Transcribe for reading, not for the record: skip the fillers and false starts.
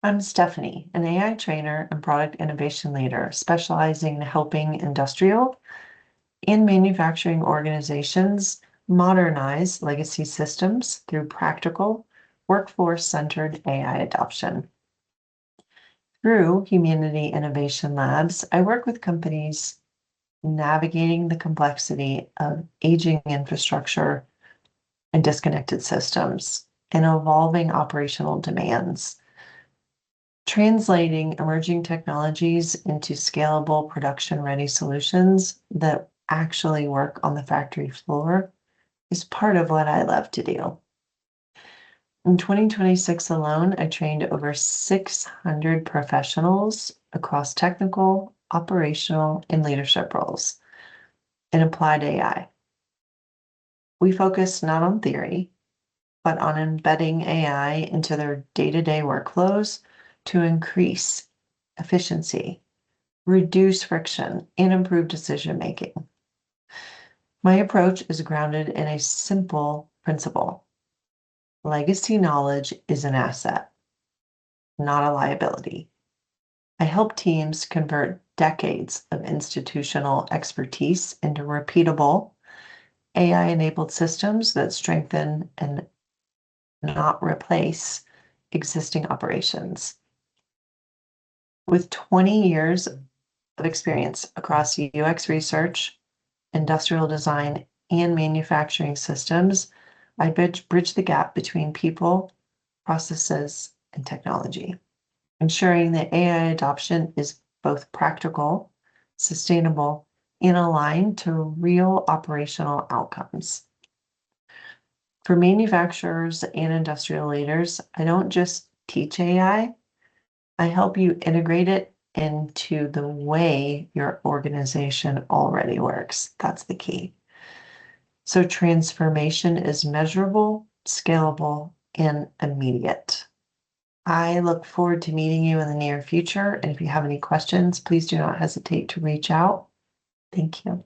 I'm Stephanie, an AI trainer and product innovation leader specializing in helping industrial and manufacturing organizations modernize legacy systems through practical, workforce-centered AI adoption. Through Humanity Innovation Labs, I work with companies navigating the complexity of aging infrastructure and disconnected systems and evolving operational demands. Translating emerging technologies into scalable production-ready solutions that actually work on the factory floor is part of what I love to do. In 2026 alone, I trained over 600 professionals across technical, operational, and leadership roles in applied AI. We focus not on theory, but on embedding AI into their day-to-day workflows to increase efficiency, reduce friction, and improve decision-making. My approach is grounded in a simple principle. Legacy knowledge is an asset, not a liability. I help teams convert decades of institutional expertise into repeatable, AI-enabled systems that strengthen and not replace existing operations. With 20 years of experience across UX research, industrial design, and manufacturing systems, I bridge the gap between people, processes, and technology, ensuring that AI adoption is both practical, sustainable, and aligned to real operational outcomes. For manufacturers and industrial leaders, I don't just teach AI, I help you integrate it into the way your organization already works. That's the key. So transformation is measurable, scalable, and immediate. I look forward to meeting you in the near future. And if you have any questions, please do not hesitate to reach out. Thank you.